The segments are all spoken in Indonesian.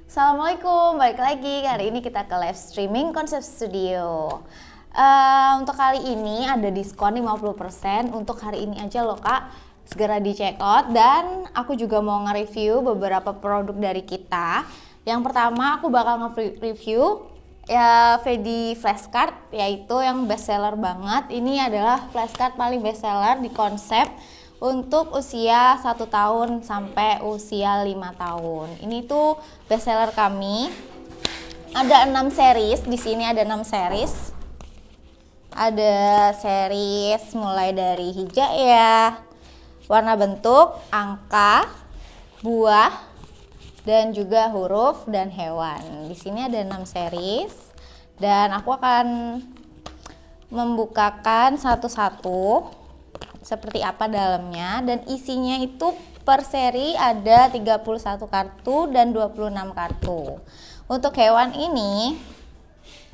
Assalamualaikum, balik lagi. Hari ini kita ke live streaming Konsep Studio. Untuk kali ini ada diskon 50% untuk hari ini aja loh kak. Segera di check out, dan aku juga mau nge-review beberapa produk dari kita. Yang pertama aku bakal nge-review ya VD Flashcard, yaitu yang best seller banget. Ini adalah flashcard paling best seller di Konsep untuk usia 1 tahun sampai usia 5 tahun. Ini tuh best seller kami. Ada 6 series, di sini ada 6 series. Ada series mulai dari hijaiyah, warna bentuk, angka, buah, dan juga huruf dan hewan. Di sini ada 6 series dan aku akan membukakan satu-satu seperti apa dalamnya, dan isinya itu per seri ada 31 kartu dan 26 kartu. Untuk hewan ini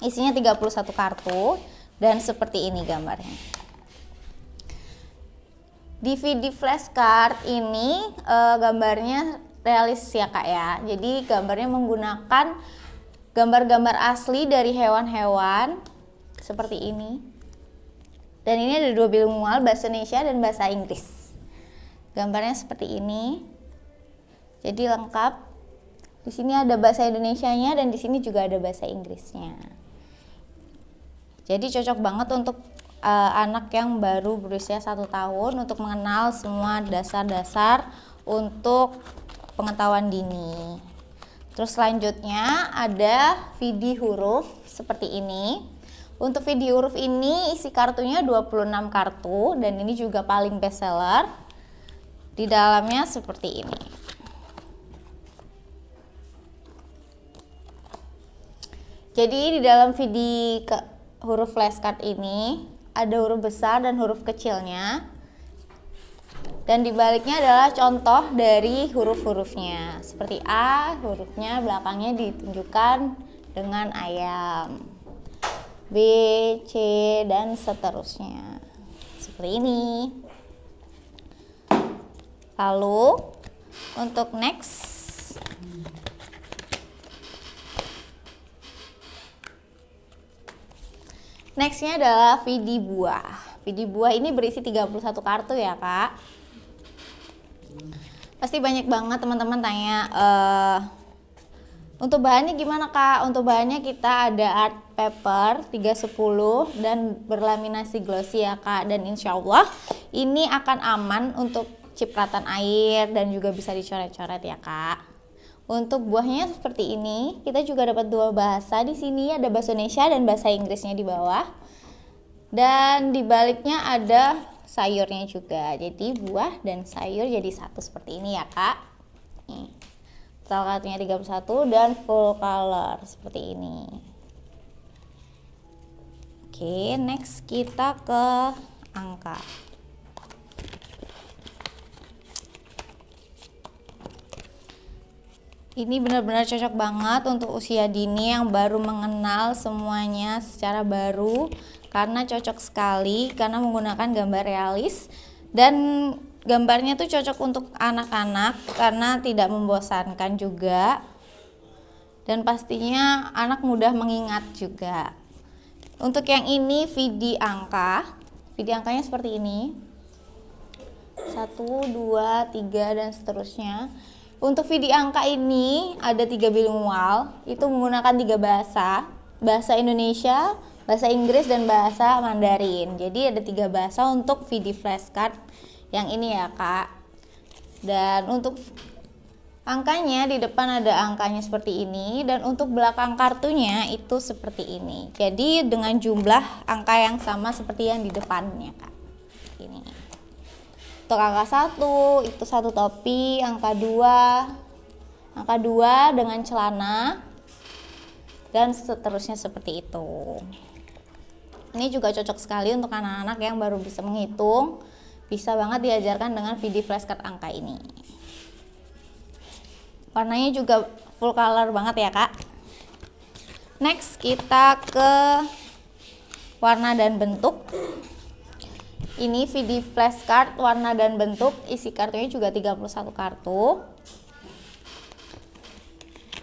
isinya 31 kartu dan seperti ini gambarnya. DVD flashcard ini gambarnya realis ya kak ya. Jadi gambarnya menggunakan gambar-gambar asli dari hewan-hewan seperti ini. Dan ini ada 2 bilingual, bahasa Indonesia dan bahasa Inggris. Gambarnya seperti ini. Jadi lengkap. Di sini ada bahasa Indonesianya dan di sini juga ada bahasa Inggrisnya. Jadi cocok banget untuk anak yang baru berusia 1 tahun untuk mengenal semua dasar-dasar untuk pengetahuan dini. Terus selanjutnya ada VD huruf seperti ini. Untuk video huruf ini isi kartunya 26 kartu dan ini juga paling best seller. Di dalamnya seperti ini. Jadi di dalam video huruf flashcard ini ada huruf besar dan huruf kecilnya. Dan di baliknya adalah contoh dari huruf-hurufnya. Seperti A, hurufnya belakangnya ditunjukkan dengan ayam. B, C, dan seterusnya. Seperti ini. Lalu untuk next, nextnya adalah VD buah. VD buah ini berisi 31 kartu ya kak. Pasti banyak banget teman-teman tanya, untuk bahannya gimana kak? Untuk bahannya kita ada art paper 310 dan berlaminasi glossy ya kak. Dan insya Allah ini akan aman untuk cipratan air dan juga bisa dicoret-coret ya kak. Untuk buahnya seperti ini, kita juga dapat 2 bahasa di sini, ada bahasa Indonesia dan bahasa Inggrisnya di bawah. Dan di baliknya ada sayurnya juga. Jadi buah dan sayur jadi satu seperti ini ya kak. Nih. Total kartunya 31 dan full color seperti ini. Oke, next kita ke angka. Ini benar-benar cocok banget untuk usia dini yang baru mengenal semuanya secara baru, karena cocok sekali karena menggunakan gambar realis dan gambarnya tuh cocok untuk anak-anak karena tidak membosankan juga, dan pastinya anak mudah mengingat juga. Untuk yang ini VD angka, VD angkanya seperti ini, 1, 2, 3 dan seterusnya. Untuk VD angka ini ada 3 bilingual, itu menggunakan 3 bahasa, bahasa Indonesia, bahasa Inggris dan bahasa Mandarin. Jadi ada 3 bahasa untuk VD flashcard yang ini ya kak. Dan untuk angkanya di depan ada angkanya seperti ini, dan untuk belakang kartunya itu seperti ini. Jadi dengan jumlah angka yang sama seperti yang di depannya kak. Ini. Untuk angka 1 itu 1 topi, angka 2 dengan celana, dan seterusnya seperti itu. Ini juga cocok sekali untuk anak-anak yang baru bisa menghitung. Bisa banget diajarkan dengan VD flashcard angka ini. Warnanya juga full color banget ya kak. Next kita ke warna dan bentuk. Ini VD flashcard warna dan bentuk, isi kartunya juga 31 kartu.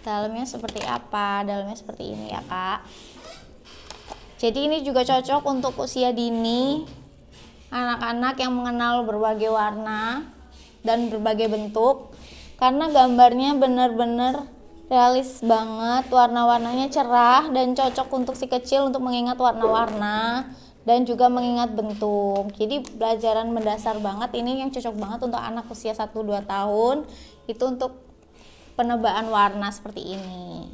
Dalamnya seperti apa? Dalamnya seperti ini ya Kak. Jadi ini juga cocok untuk usia dini, anak-anak yang mengenal berbagai warna dan berbagai bentuk, karena gambarnya benar-benar realis banget, warna-warnanya cerah dan cocok untuk si kecil untuk mengingat warna-warna dan juga mengingat bentuk. Jadi pelajaran mendasar banget ini yang cocok banget untuk anak usia 1-2 tahun, itu untuk penebaan warna seperti ini.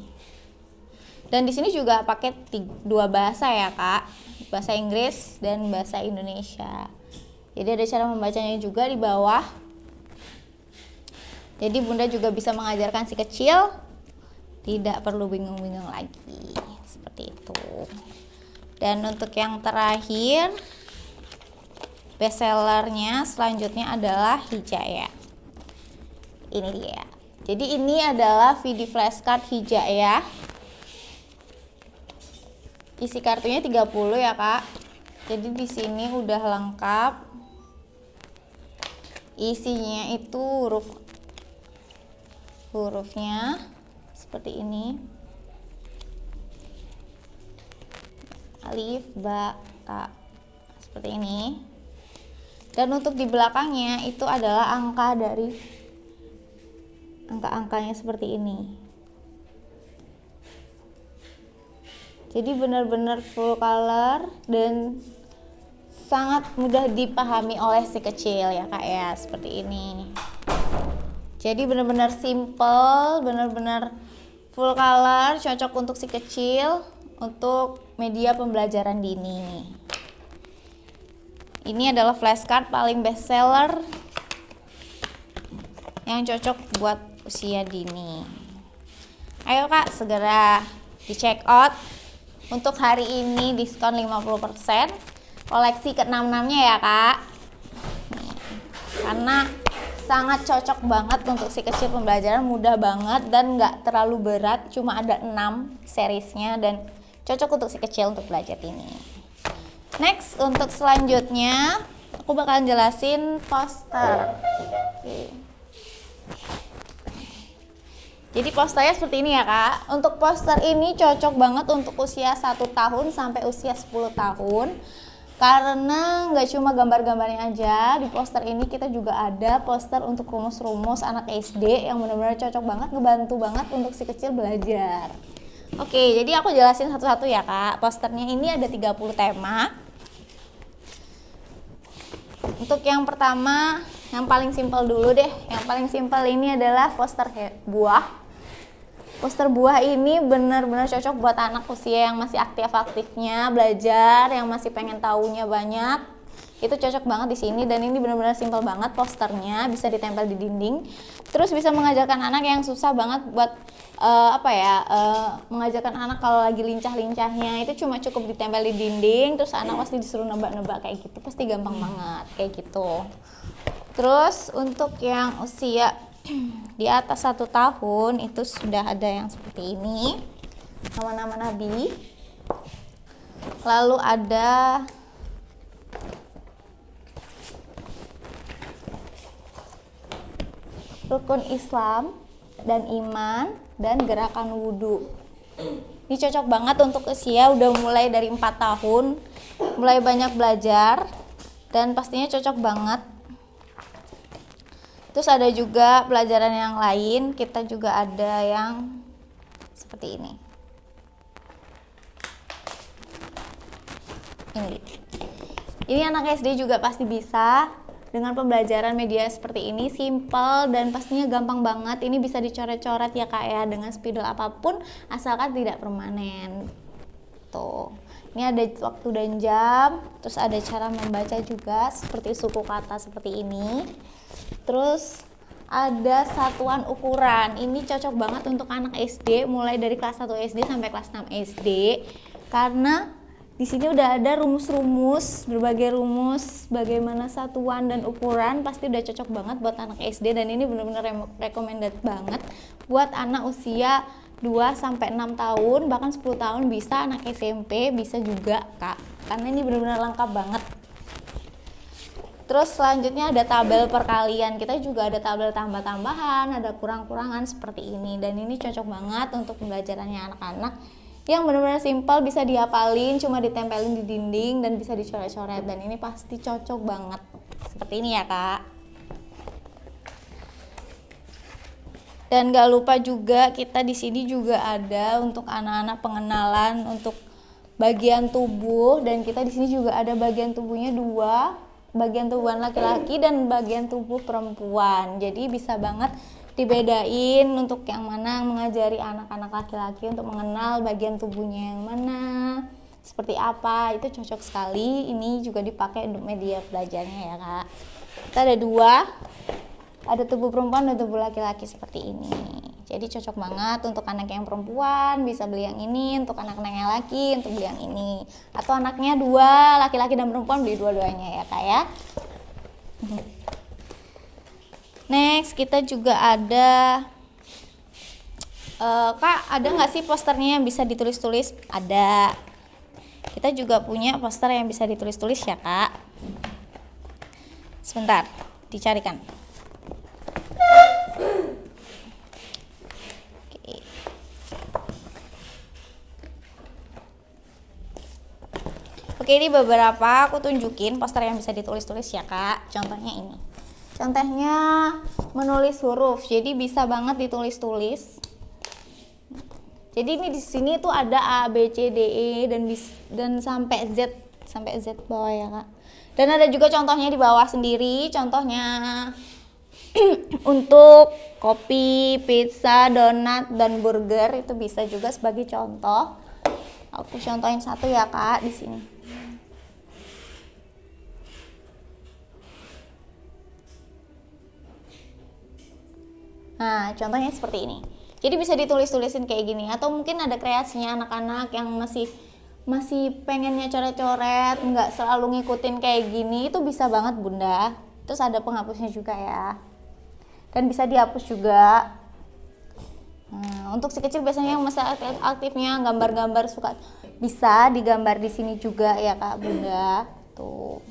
Dan di sini juga pakai 2 bahasa ya Kak, bahasa Inggris dan bahasa Indonesia. Jadi ada cara membacanya juga di bawah. Jadi Bunda juga bisa mengajarkan si kecil, tidak perlu bingung-bingung lagi, seperti itu. Dan untuk yang terakhir, bestsellernya selanjutnya adalah Hijaya. Ini dia. Jadi ini adalah VD flashcard Hijaya. Isi kartunya 30 ya Kak. Jadi di sini udah lengkap. Isinya itu hurufnya seperti ini. Alif, ba, ta, seperti ini. Dan untuk di belakangnya itu adalah angka-angkanya seperti ini. Jadi benar-benar full color dan sangat mudah dipahami oleh si kecil ya Kak ya, seperti ini. Jadi benar-benar simple, benar-benar full color, cocok untuk si kecil, untuk media pembelajaran dini. Ini adalah flashcard paling bestseller yang cocok buat usia dini. Ayo Kak, segera di check out. Untuk hari ini diskon 50%, koleksi ke-66-nya ya Kak. Karena sangat cocok banget untuk si kecil, pembelajaran mudah banget dan nggak terlalu berat, cuma ada 6 seriesnya dan cocok untuk si kecil untuk belajar ini. Next, untuk selanjutnya aku bakalan jelasin poster. Jadi posternya seperti ini ya Kak. Untuk poster ini cocok banget untuk usia 1 tahun sampai usia 10 tahun. Karena nggak cuma gambar-gambarnya aja, di poster ini kita juga ada poster untuk rumus-rumus anak SD yang benar-benar cocok banget, ngebantu banget untuk si kecil belajar. Oke, jadi aku jelasin satu-satu ya Kak. Posternya ini ada 30 tema. Untuk yang pertama, yang paling simpel dulu deh. Yang paling simpel ini adalah poster buah. Poster buah ini benar-benar cocok buat anak usia yang masih aktif-aktifnya belajar, yang masih pengen tahunya banyak. Itu cocok banget di sini dan ini benar-benar simpel banget posternya, bisa ditempel di dinding. Terus bisa mengajarkan anak yang susah banget buat mengajarkan anak kalau lagi lincah-lincahnya itu cuma cukup ditempel di dinding, terus anak pasti disuruh nebak-nebak kayak gitu, pasti gampang banget kayak gitu. Terus untuk yang usia di atas 1 tahun itu sudah ada yang seperti ini, nama-nama nabi. Lalu ada rukun Islam dan iman dan gerakan wudhu. Ini cocok banget untuk usia udah mulai dari 4 tahun, mulai banyak belajar dan pastinya cocok banget. Terus ada juga pelajaran yang lain, kita juga ada yang seperti ini. Ini anak SD juga pasti bisa dengan pembelajaran media seperti ini, simple dan pastinya gampang banget. Ini bisa dicoret-coret ya Kak ya, dengan spidol apapun asalkan tidak permanen. Tuh. Ini ada waktu dan jam, terus ada cara membaca juga seperti suku kata seperti ini. Terus ada satuan ukuran. Ini cocok banget untuk anak SD mulai dari kelas 1 SD sampai kelas 6 SD. Karena di sini udah ada rumus-rumus, berbagai rumus bagaimana satuan dan ukuran, pasti udah cocok banget buat anak SD dan ini benar-benar recommended banget buat anak usia 2 sampai 6 tahun, bahkan 10 tahun bisa, anak SMP bisa juga Kak. Karena ini benar-benar lengkap banget. Terus selanjutnya ada tabel perkalian, kita juga ada tabel tambah-tambahan, ada kurang-kurangan seperti ini. Dan ini cocok banget untuk pembelajarannya anak-anak yang benar-benar simpel, bisa dihafalin, cuma ditempelin di dinding dan bisa dicoret-coret. Dan ini pasti cocok banget. Seperti ini ya Kak. Dan gak lupa juga kita di sini juga ada untuk anak-anak pengenalan untuk bagian tubuh, dan kita di sini juga ada bagian tubuhnya dua, bagian tubuhan laki-laki dan bagian tubuh perempuan. Jadi bisa banget dibedain untuk yang mana mengajari anak-anak laki-laki untuk mengenal bagian tubuhnya yang mana, seperti apa, itu cocok sekali. Ini juga dipakai untuk media belajarnya ya Kak. Kita ada dua, ada tubuh perempuan dan tubuh laki-laki seperti ini. Jadi cocok banget untuk anak yang perempuan bisa beli yang ini, untuk anak-anak yang laki untuk beli yang ini, atau anaknya dua, laki-laki dan perempuan beli dua-duanya ya Kak ya. Next kita juga ada Kak, ada nggak sih posternya yang bisa ditulis-tulis? Ada. Kita juga punya poster yang bisa ditulis-tulis ya Kak. Sebentar, dicarikan. Oke, ini beberapa aku tunjukin poster yang bisa ditulis-tulis ya Kak. Contohnya ini. Contohnya menulis huruf. Jadi bisa banget ditulis-tulis. Jadi ini di sini tuh ada A, B, C, D, E dan sampai Z bawah ya Kak. Dan ada juga contohnya di bawah sendiri. Contohnya untuk kopi, pizza, donat, dan burger itu bisa juga sebagai contoh. Aku contohin satu ya Kak di sini. Nah, contohnya seperti ini. Jadi bisa ditulis-tulisin kayak gini, atau mungkin ada kreasinya anak-anak yang masih pengennya coret-coret, nggak selalu ngikutin kayak gini, itu bisa banget Bunda. Terus ada penghapusnya juga ya. Dan bisa dihapus juga. Nah, untuk si kecil biasanya yang masa aktifnya gambar-gambar suka bisa digambar di sini juga ya Kak Bunda. Tuh.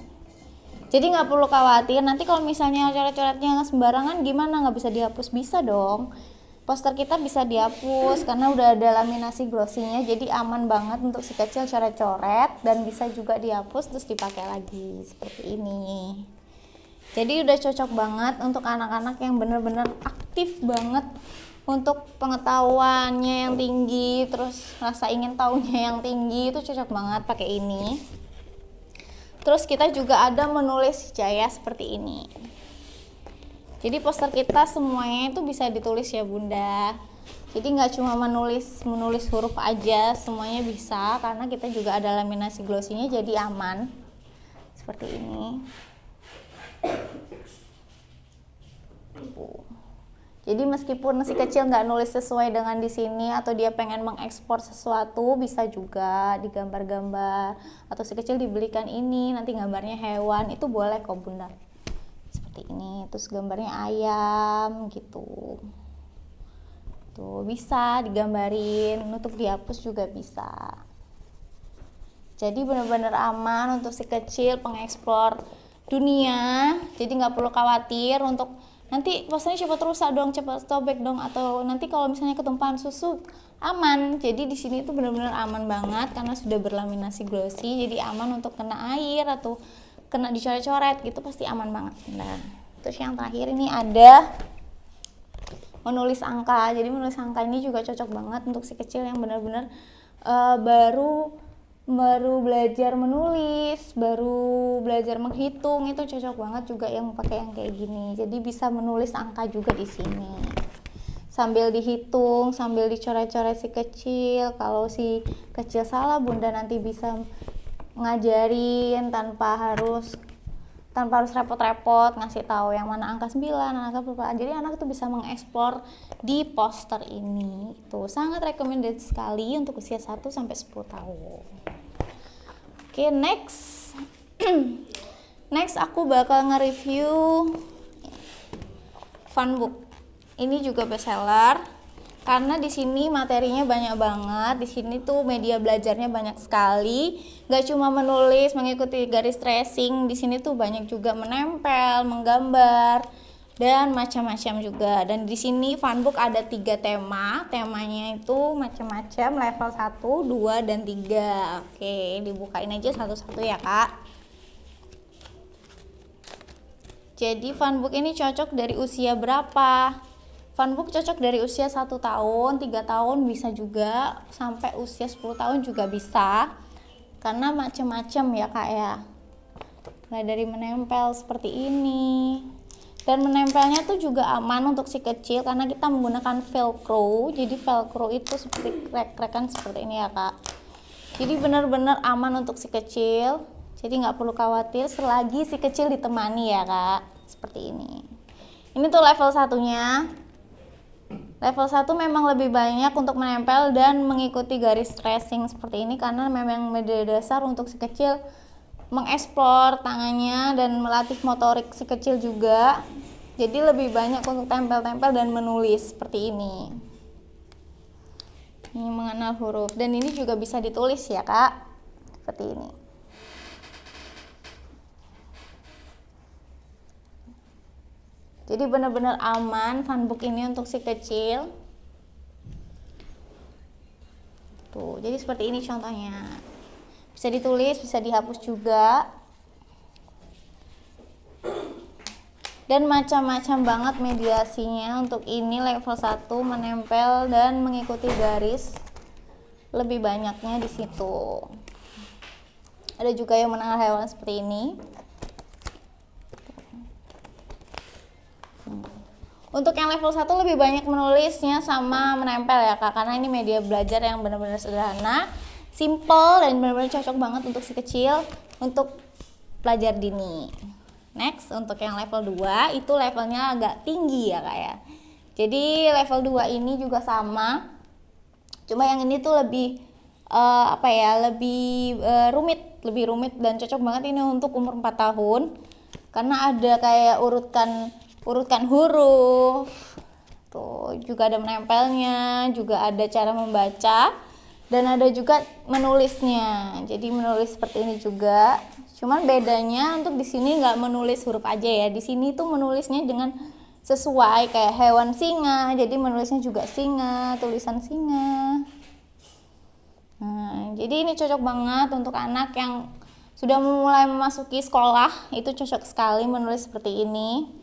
Jadi nggak perlu khawatir nanti kalau misalnya coret-coretnya sembarangan gimana, nggak bisa dihapus, bisa dong. Poster kita bisa dihapus karena udah ada laminasi glossinya, jadi aman banget untuk si kecil coret-coret dan bisa juga dihapus terus dipakai lagi seperti ini. Jadi udah cocok banget untuk anak-anak yang bener-bener aktif banget, untuk pengetahuannya yang tinggi, terus rasa ingin tahunya yang tinggi, itu cocok banget pakai ini. Terus kita juga ada menulis hijayah seperti ini. Jadi poster kita semuanya itu bisa ditulis ya Bunda. Jadi nggak cuma menulis huruf aja, semuanya bisa karena kita juga ada laminasi glossinya, jadi aman. Seperti ini. Jadi meskipun si kecil nggak nulis sesuai dengan di sini atau dia pengen mengekspor sesuatu, bisa juga digambar-gambar, atau si kecil dibelikan ini nanti gambarnya hewan, itu boleh kok Bunda. Seperti ini, terus gambarnya ayam gitu. Tuh bisa digambarin, untuk dihapus juga bisa. Jadi benar-benar aman untuk si kecil pengeksplor dunia. Jadi nggak perlu khawatir untuk nanti posternya cepat rusak dong, cepat sobek dong, atau nanti kalau misalnya ketumpahan susu, aman. Jadi di sini tuh benar-benar aman banget karena sudah berlaminasi glossy, jadi aman untuk kena air atau kena dicoret-coret gitu, pasti aman banget. Nah, terus yang terakhir ini ada menulis angka. Jadi menulis angka ini juga cocok banget untuk si kecil yang benar-benar baru belajar menulis, baru belajar menghitung, itu cocok banget juga yang pakai yang kayak gini. Jadi bisa menulis angka juga di sini. Sambil dihitung, sambil dicoret-coret si kecil. Kalau si kecil salah, Bunda nanti bisa ngajarin tanpa harus repot-repot ngasih tahu yang mana angka 9, angka berapa. Jadi anak itu bisa mengeksplor di poster ini. Itu sangat recommended sekali untuk usia 1 sampai 10 tahun. Oke, next. Next aku bakal nge-review Funbook. Ini juga bestseller. karena di sini materinya banyak banget. Di sini tuh media belajarnya banyak sekali. Gak cuma menulis, mengikuti garis tracing, di sini tuh banyak juga menempel, menggambar, dan macam-macam juga. Dan di sini funbook ada 3 tema. Temanya itu macam-macam, level 1, 2, dan 3. Oke, dibukain aja satu-satu ya, Kak. Jadi funbook ini cocok dari usia berapa? Funbook cocok dari usia 1 tahun, 3 tahun bisa juga, sampai usia 10 tahun juga bisa. Karena macam-macam ya, Kak ya. Mulai dari menempel seperti ini. Dan menempelnya tuh juga aman untuk si kecil karena kita menggunakan velcro. Jadi velcro itu seperti krek-krekan seperti ini ya, Kak. Jadi benar-benar aman untuk si kecil. Jadi nggak perlu khawatir selagi si kecil ditemani ya, Kak. Seperti ini. Ini tuh level satunya. Level 1 memang lebih banyak untuk menempel dan mengikuti garis tracing seperti ini karena memang media dasar untuk si kecil mengeksplor tangannya dan melatih motorik si kecil juga. Jadi lebih banyak untuk tempel-tempel dan menulis seperti ini. Ini mengenal huruf dan ini juga bisa ditulis ya, Kak. Seperti ini. Jadi benar-benar aman funbook ini untuk si kecil. Tuh, jadi seperti ini contohnya. Bisa ditulis, bisa dihapus juga. Dan macam-macam banget mediasinya. Untuk ini level 1 menempel dan mengikuti garis. Lebih banyaknya di situ. Ada juga yang mengenal hewan seperti ini. Untuk yang level 1 lebih banyak menulisnya sama menempel ya, Kak, karena ini media belajar yang benar-benar sederhana, simple, dan benar-benar cocok banget untuk si kecil untuk belajar dini. Next, untuk yang level 2 itu levelnya agak tinggi ya, Kak ya. Jadi level 2 ini juga sama, cuma yang ini tuh lebih lebih rumit dan cocok banget ini untuk umur 4 tahun karena ada kayak urutkan huruf, tuh juga ada menempelnya, juga ada cara membaca, dan ada juga menulisnya. Jadi menulis seperti ini juga. Cuman bedanya untuk di sini nggak menulis huruf aja ya. Di sini tuh menulisnya dengan sesuai kayak hewan singa. Jadi menulisnya juga singa, tulisan singa. Nah, jadi ini cocok banget untuk anak yang sudah mulai memasuki sekolah. Itu cocok sekali menulis seperti ini.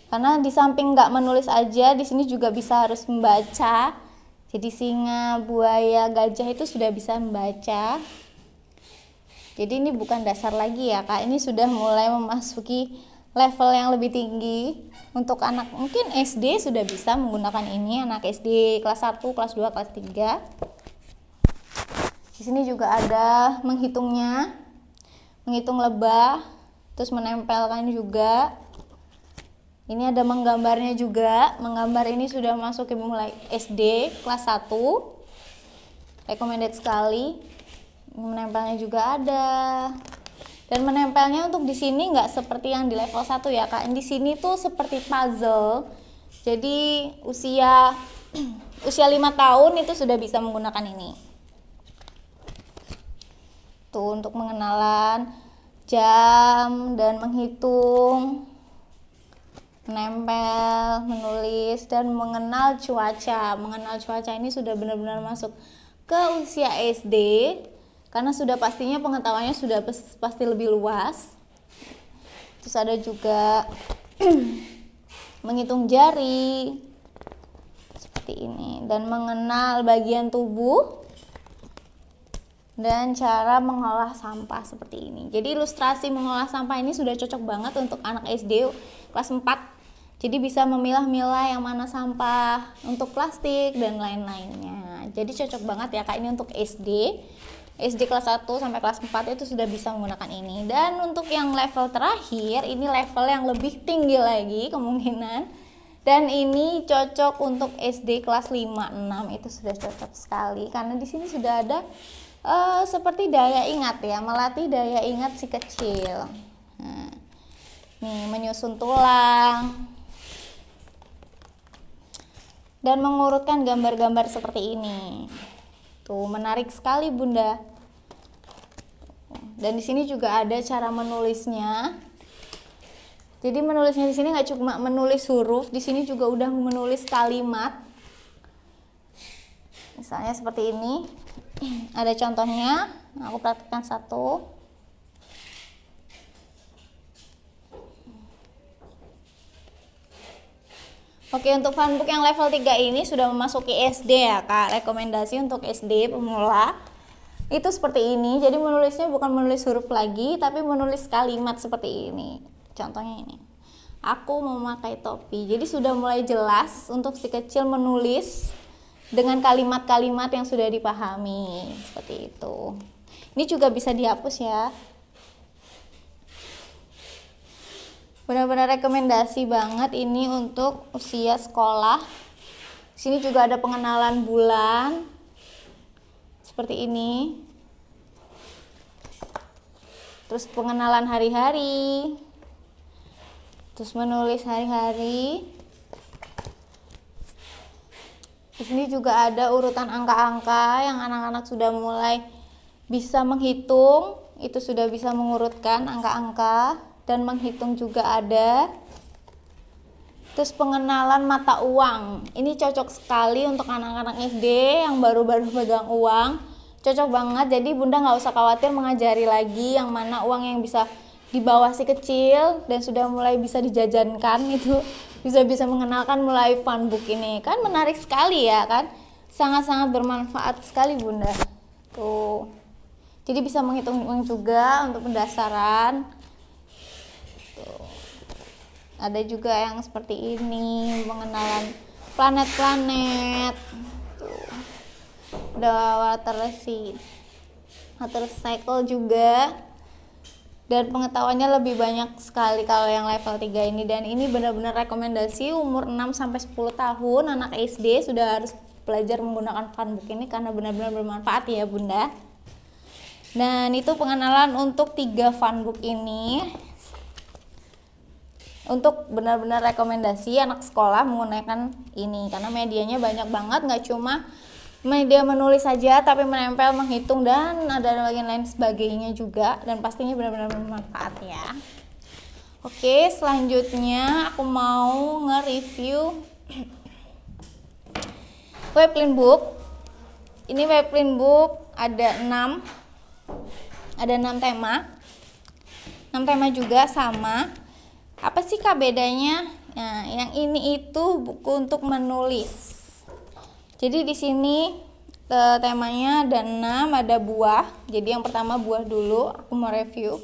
Karena di samping nggak menulis aja, di sini juga bisa harus membaca. Jadi singa, buaya, gajah itu sudah bisa membaca. Jadi ini bukan dasar lagi ya, Kak. Ini sudah mulai memasuki level yang lebih tinggi. Untuk anak mungkin SD sudah bisa menggunakan ini. Anak SD kelas 1, kelas 2, kelas 3. Di sini juga ada menghitungnya. Menghitung lebah. Terus menempelkan juga. Ini ada menggambarnya juga. Menggambar ini sudah masuk ke mulai SD kelas 1. Recommended sekali. Menempelnya juga ada. Dan menempelnya untuk di sini nggak seperti yang di level 1 ya, Kak. Di sini tuh seperti puzzle. Jadi usia 5 tahun itu sudah bisa menggunakan ini. Tuh untuk mengenalan jam dan menghitung, menempel, menulis, dan mengenal cuaca. Mengenal cuaca ini sudah benar-benar masuk ke usia SD karena sudah pastinya pengetahuannya sudah pasti lebih luas. Terus ada juga menghitung jari seperti ini dan mengenal bagian tubuh dan cara mengolah sampah seperti ini. Jadi ilustrasi mengolah sampah ini sudah cocok banget untuk anak SD kelas 4. Jadi bisa memilah-milah yang mana sampah untuk plastik dan lain-lainnya. Jadi cocok banget ya, Kak, ini untuk SD. SD kelas 1 sampai kelas 4 itu sudah bisa menggunakan ini. Dan untuk yang level terakhir, ini level yang lebih tinggi lagi kemungkinan. Dan ini cocok untuk SD kelas 5, 6 itu sudah cocok sekali. Karena di sini sudah ada seperti daya ingat ya, melatih daya ingat si kecil. Nah, nih menyusun tulang. dan mengurutkan gambar-gambar seperti ini. Tuh, menarik sekali Bunda. Dan di sini juga ada cara menulisnya. Jadi menulisnya di sini nggak cuma menulis huruf, di sini juga udah menulis kalimat. Misalnya seperti ini. Ada contohnya, aku praktikkan satu. Oke, untuk funbook yang level 3 ini sudah memasuki SD ya Kak. Rekomendasi untuk SD pemula itu seperti ini. Jadi menulisnya bukan menulis huruf lagi, tapi menulis kalimat seperti ini. Contohnya ini. Aku memakai topi. Jadi sudah mulai jelas untuk si kecil menulis dengan kalimat-kalimat yang sudah dipahami. Seperti itu. Ini juga bisa dihapus ya. Benar-benar rekomendasi banget ini untuk usia sekolah. Sini juga ada pengenalan bulan. Seperti ini. Terus pengenalan hari-hari. Terus menulis hari-hari. Di sini juga ada urutan angka-angka yang anak-anak sudah mulai bisa menghitung. Itu sudah bisa mengurutkan angka-angka dan menghitung juga ada. Terus pengenalan mata uang. Ini cocok sekali untuk anak-anak SD yang baru-baru pegang uang. Cocok banget, jadi Bunda nggak usah khawatir mengajari lagi yang mana uang yang bisa dibawa si kecil dan sudah mulai bisa dijajankan itu. Bisa mengenalkan mulai funbook ini. Kan menarik sekali ya kan. Sangat-sangat bermanfaat sekali Bunda. Tuh. Jadi bisa menghitung uang juga untuk pendasaran. Tuh. Ada juga yang seperti ini, pengenalan planet-planet. Tuh. Ada water cycle juga. Dan pengetahuannya lebih banyak sekali kalau yang level 3 ini. Dan ini benar-benar rekomendasi umur 6-10 tahun anak SD sudah harus belajar menggunakan funbook ini karena benar-benar bermanfaat ya Bunda. Dan itu pengenalan untuk 3 funbook ini. Untuk benar-benar rekomendasi anak sekolah menggunakan ini karena medianya banyak banget, nggak cuma media menulis saja tapi menempel, menghitung dan ada lain-lain sebagainya juga, dan pastinya benar-benar bermanfaat ya. Oke, selanjutnya aku mau nge-review Webclean Book. Ini Webclean Book ada 6 tema. 6 tema juga sama. Apa sih Kak bedanya? Nah, yang ini itu buku untuk menulis. Jadi di sini temanya ada 6, ada buah. Jadi yang pertama buah dulu, aku mau review.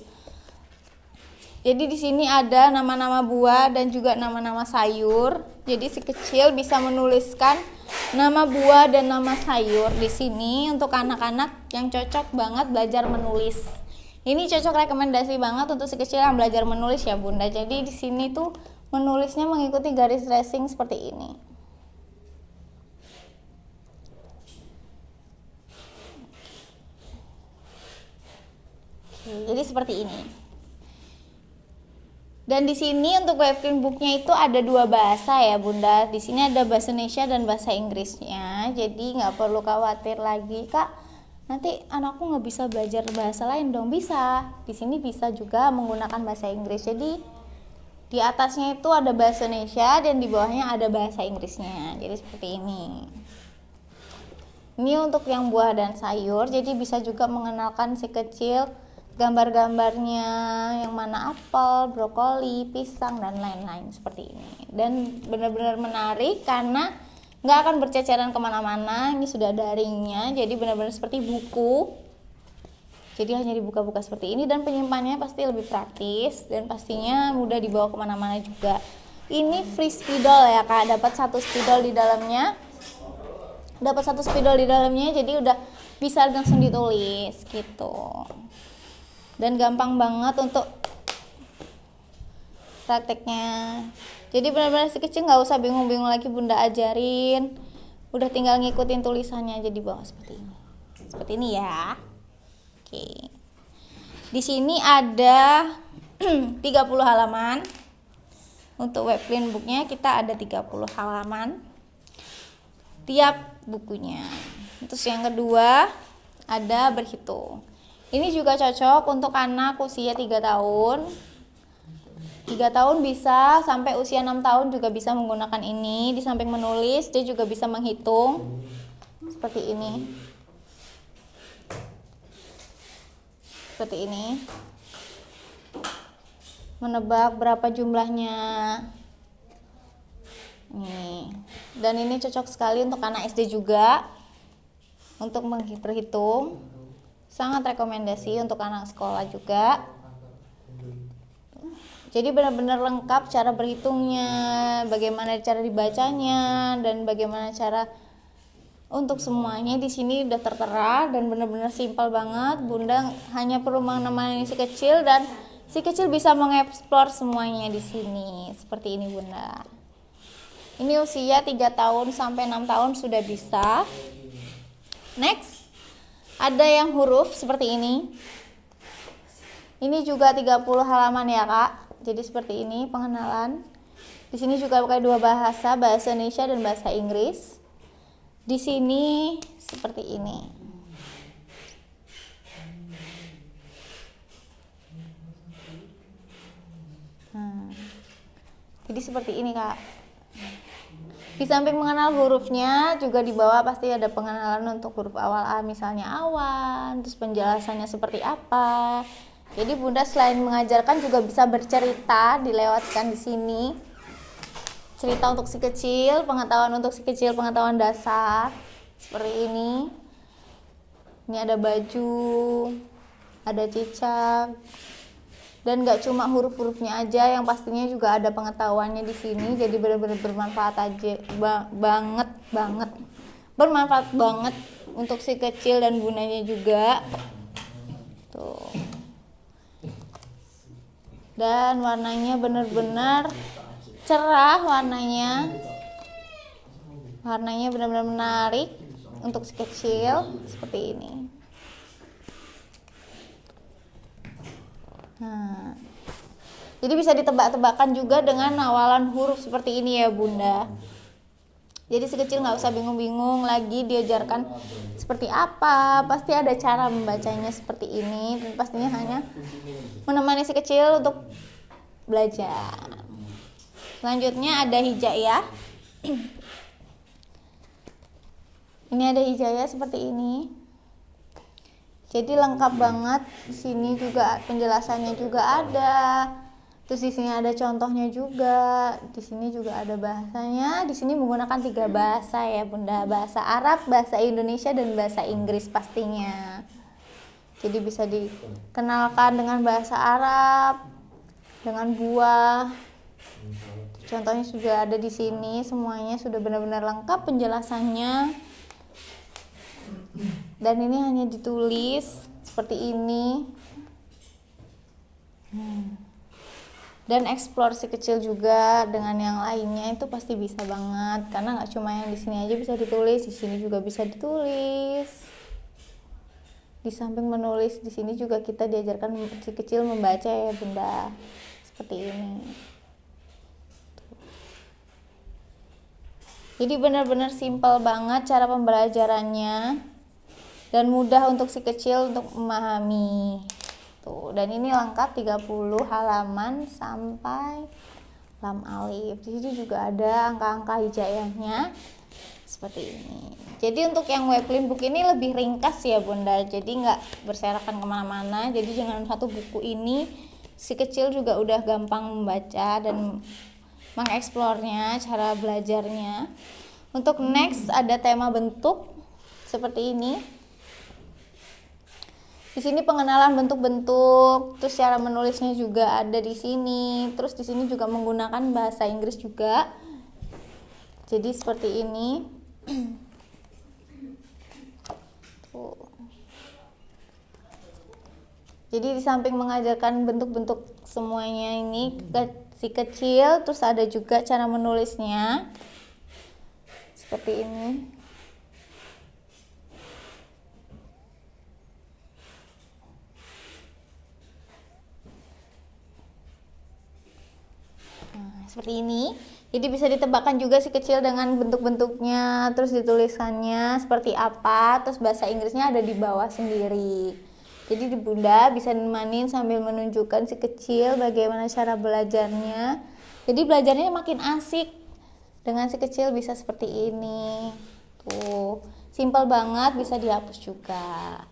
Jadi di sini ada nama-nama buah dan juga nama-nama sayur. Jadi si kecil bisa menuliskan nama buah dan nama sayur di sini untuk anak-anak yang cocok banget belajar menulis. Ini cocok rekomendasi banget untuk si kecil yang belajar menulis ya Bunda. Jadi di sini tuh menulisnya mengikuti garis tracing seperti ini. Jadi seperti ini. Dan di sini untuk Webclean Booknya itu ada 2 bahasa ya Bunda. Di sini ada bahasa Indonesia dan bahasa Inggrisnya. Jadi nggak perlu khawatir lagi Kak, nanti anakku nggak bisa belajar bahasa lain dong. Bisa. Di sini bisa juga menggunakan bahasa Inggris. Jadi di atasnya itu ada bahasa Indonesia dan di bawahnya ada bahasa Inggrisnya. Jadi seperti ini. Ini untuk yang buah dan sayur. Jadi bisa juga mengenalkan si kecil gambar-gambarnya, yang mana apel, brokoli, pisang, dan lain-lain seperti ini. Dan benar-benar menarik karena nggak akan berceceran kemana-mana. Ini sudah daringnya, jadi benar-benar seperti buku. Jadi hanya dibuka-buka seperti ini dan penyimpanannya pasti lebih praktis dan pastinya mudah dibawa kemana-mana juga. Ini free spidol ya Kak, dapat 1 spidol di dalamnya. Jadi udah bisa langsung ditulis gitu. Dan gampang banget untuk prakteknya. Jadi benar-benar si kecil nggak usah bingung-bingung lagi Bunda ajarin. Udah tinggal ngikutin tulisannya aja di bawah seperti ini. Seperti ini ya. Oke. Di sini ada 30 halaman. Untuk Webclean Booknya kita ada 30 halaman. tiap bukunya. Terus yang kedua ada berhitung. Ini juga cocok untuk anak usia 3 tahun. 3 tahun bisa, sampai usia 6 tahun juga bisa menggunakan ini. Di samping menulis, dia juga bisa menghitung seperti ini. Seperti ini. Menebak berapa jumlahnya. Nih. Dan ini cocok sekali untuk anak SD juga. Untuk berhitung. Sangat rekomendasi untuk anak sekolah juga. Jadi benar-benar lengkap cara berhitungnya, bagaimana cara dibacanya, dan bagaimana cara untuk semuanya di sini udah tertera dan benar-benar simpel banget. Bunda hanya perlu menemani si kecil dan si kecil bisa mengeksplor semuanya di sini. Seperti ini Bunda. Ini usia 3 tahun sampai 6 tahun sudah bisa. Next, ada yang huruf seperti ini. Ini juga 30 halaman ya Kak. Jadi seperti ini pengenalan. Di sini juga pakai 2 bahasa, bahasa Indonesia dan bahasa Inggris. Di sini seperti ini. Jadi seperti ini Kak. Di samping mengenal hurufnya, juga di bawah pasti ada pengenalan untuk huruf awal A, misalnya awan, terus penjelasannya seperti apa. Jadi Bunda selain mengajarkan juga bisa bercerita, dilewatkan di sini. Cerita untuk si kecil, pengetahuan untuk si kecil, pengetahuan dasar. Seperti ini. Ini ada baju, ada cicak. Dan gak cuma huruf-hurufnya aja, yang pastinya juga ada pengetahuannya di sini. Jadi benar-benar bermanfaat aja, banget. Bermanfaat banget untuk si kecil dan bundanya juga. Tuh. Dan warnanya benar-benar cerah, warnanya benar-benar menarik untuk si kecil seperti ini. Nah, jadi bisa ditebak-tebakan juga dengan hafalan huruf seperti ini ya Bunda. Jadi si kecil nggak usah bingung-bingung lagi diajarkan seperti apa, pasti ada cara membacanya seperti ini, dan pastinya hanya menemani si kecil untuk belajar. Selanjutnya ada hijaiyah. Ini ada hijaiyah seperti ini. Jadi lengkap banget. Di sini juga penjelasannya juga ada. Terus di sini ada contohnya juga. Di sini juga ada bahasanya. Di sini menggunakan 3 bahasa ya Bunda. Bahasa Arab, bahasa Indonesia, dan bahasa Inggris pastinya. Jadi bisa dikenalkan dengan bahasa Arab, dengan buah. Contohnya sudah ada di sini. Semuanya sudah benar-benar lengkap penjelasannya. Dan ini hanya ditulis seperti ini. Dan explore si kecil juga dengan yang lainnya itu pasti bisa banget, karena nggak cuma yang di sini aja bisa ditulis, di sini juga bisa ditulis. Di samping menulis, di sini juga kita diajarkan si kecil membaca ya Bunda, seperti ini. Jadi benar-benar simpel banget cara pembelajarannya dan mudah untuk si kecil untuk memahami. Tuh, dan ini lengkap 30 halaman sampai lam alif. Di sini juga ada angka-angka hijaiyahnya seperti ini. Jadi untuk yang Webclean book ini lebih ringkas ya Bunda, jadi nggak berserakan kemana-mana. Jadi dengan satu buku ini si kecil juga udah gampang membaca dan mengeksplornya, cara belajarnya. Untuk next ada tema bentuk seperti ini. Di sini pengenalan bentuk-bentuk, terus cara menulisnya juga ada di sini. Terus di sini juga menggunakan bahasa Inggris juga. Jadi seperti ini. Tuh. Jadi di samping mengajarkan bentuk-bentuk semuanya ini ke si kecil, terus ada juga cara menulisnya. Seperti ini. Seperti ini. Jadi bisa ditebakkan juga si kecil dengan bentuk-bentuknya, terus ditulisannya seperti apa, terus bahasa Inggrisnya ada di bawah sendiri. Jadi di Bunda bisa nemanin sambil menunjukkan si kecil bagaimana cara belajarnya. Jadi belajarnya makin asik dengan si kecil bisa seperti ini. Tuh, simple banget, bisa dihapus juga.